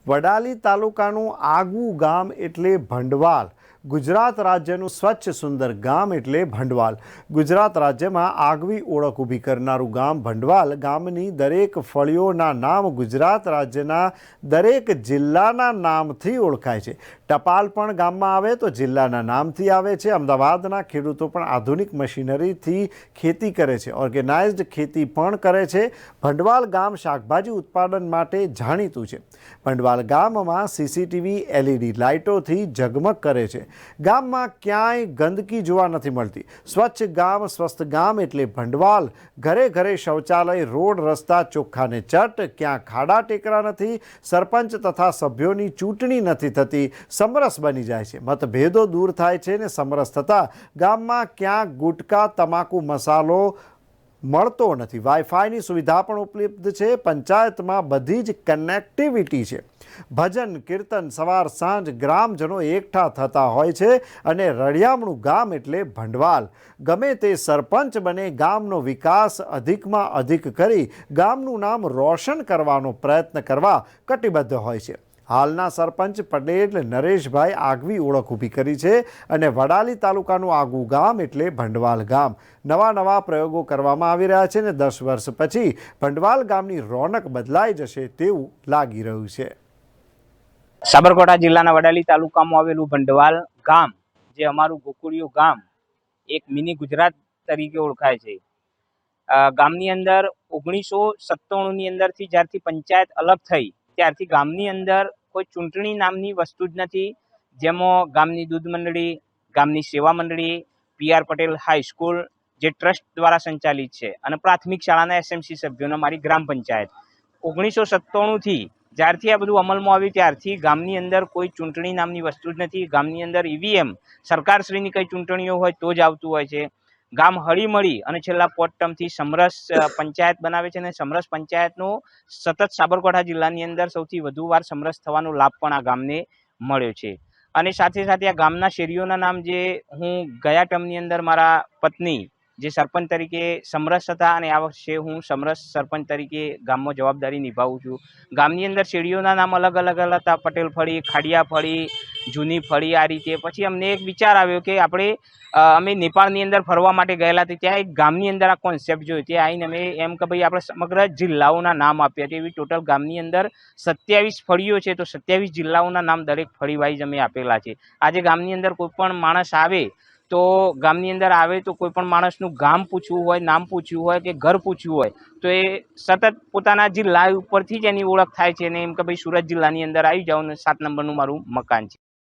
વડાલી તાલુકાનું આગવું ગામ એટલે ભંડવાલ। ગુજરાત રાજ્યનું સ્વચ્છ સુંદર ગામ એટલે ભંડવાલ। ગુજરાત રાજ્યમાં આગવી ઓળખ ઊભી કરનારું ગામ ભંડવાલ ગામની દરેક ફળીઓના નામ ગુજરાત રાજ્યના દરેક જિલ્લાના નામથી ઓળખાય છે। ટપાલ પણ ગામમાં આવે તો જિલ્લાના નામથી આવે છે। અમદાવાદના ખેડૂતો પણ આધુનિક મશીનરીથી ખેતી કરે છે, ઓર્ગેનાઇઝડ ખેતી પણ કરે છે। ભંડવાલ ગામ શાકભાજી ઉત્પાદન માટે જાણીતું છે। ભંડવાલ ગામમાં સીસીટીવી LED લાઇટોથી ઝગમગ કરે છે। ગામમાં ક્યાંય ગંદકી જોવા નથી મળતી। સ્વચ્છ ગામ સ્વસ્થ ગામ એટલે ભંડવાલ। ઘરે ઘરે શૌચાલય, રોડ રસ્તા ચોખ્ખા ને ચટ, ક્યાં ખાડા ટેકરા નથી। સરપંચ તથા સભ્યોની ચૂંટણી નથી થતી, સમરસ બની જાય છે। મતભેદો દૂર થાય છે ને સમરસ થતાં ગામમાં ક્યાં ગુટકા, તમાકુ, મસાલો મળતો નથી। વાઈફાઈની સુવિધા પણ ઉપલબ્ધ છે। પંચાયતમાં બધી જ કનેક્ટિવિટી છે। ભજન કીર્તન સવાર સાંજ ગ્રામજનો એકઠા થતા હોય છે અને રળિયામણું ગામ એટલે ભંડવાલ। ગમે તે સરપંચ બને, ગામનો વિકાસ અધિકમાં અધિક કરી ગામનું નામ રોશન કરવાનો પ્રયત્ન કરવા કટિબદ્ધ હોય છે। હાલના સરપંચ પટેલ નરેશભાઈ આગવી ઓળખ ઊભી કરી છે અને વડાલી તાલુકાનું આગવું ગામ એટલે ભંડવાલ ગામ। નવા પ્રયોગો કરવામાં આવી રહ્યા છે અને 10 વર્ષ પછી ભંડવાલ ગામની રોનક બદલાઈ જશે તેવું લાગી રહ્યું છે। સાબરકાંઠા જિલ્લાના વડાલી તાલુકામાં આવેલું ભંડવાલ ગામ, જે અમારું ગોકુળિયું ગામ, એક મિની ગુજરાત તરીકે ઓળખાય છે। ગામની અંદર 1997 ની અંદરથી જ્યારથી પંચાયત અલગ થઈ ત્યારથી ગામની અંદર કોઈ ચૂંટણી નામની વસ્તુ જ નથી, જેમાં ગામની દૂધ મંડળી, ગામની સેવા મંડળી, PR પટેલ હાઈસ્કૂલ જે ટ્રસ્ટ દ્વારા સંચાલિત છે અને પ્રાથમિક શાળાના SMC સભ્યોને મારી ગ્રામ પંચાયત 1997 થી જ્યારથી આ બધું અમલમાં આવ્યું ત્યારથી ગામની અંદર કોઈ ચૂંટણી નામની વસ્તુ જ નથી। ગામની અંદર EVM સરકારશ્રીની કઈ ચૂંટણીઓ હોય તો જ આવતું હોય છે। ગામ હળીમળી અને છેલ્લા 5 ટર્મથી સમરસ પંચાયત બનાવે છે અને સમરસ પંચાયતનો સતત સાબરકાંઠા જિલ્લાની અંદર સૌથી વધુ વાર સમરસ થવાનો લાભ પણ આ ગામને મળ્યો છે। અને સાથે સાથે આ ગામના શેરીઓના નામ, જે હું ગયા ટર્મની અંદર મારા પત્ની જે સરપંચ તરીકે સમરસ હતા અને આ વર્ષે હું સમરસ સરપંચ તરીકે ગામમાં જવાબદારી નિભાવું છું। ગામની અંદર શેરીઓના નામ અલગ અલગ હતા, પટેલ ફળી, ખાડિયા ફળી, જૂની ફળી, આ રીતે। પછી અમને એક વિચાર આવ્યો કે અમે નેપાળની અંદર ફરવા માટે ગયેલા હતા, ત્યાં એક ગામની અંદર આ કોન્સેપ્ટ જોયો। ત્યાં આવીને અમે એમ કે ભાઈ આપણે સમગ્ર જિલ્લાઓના નામ આપ્યા છે। એવી ટોટલ ગામની અંદર 27 ફળીઓ છે, તો 27 જિલ્લાઓના નામ દરેક ફળી વાઇઝ અમે આપેલા છે। આજે ગામની અંદર કોઈ પણ માણસ આવે તો ગામની અંદર આવે તો કોઈ પણ માણસનું ગામ પૂછવું હોય, નામ પૂછવું હોય કે ઘર પૂછવું હોય તો એ સતત પોતાના જિલ્લા ઉપરથી જ એની ઓળખ થાય છે ને એમ કે ભાઈ સુરત જિલ્લાની અંદર આવી જાઓ ને 7 નંબરનું મારું મકાન છે।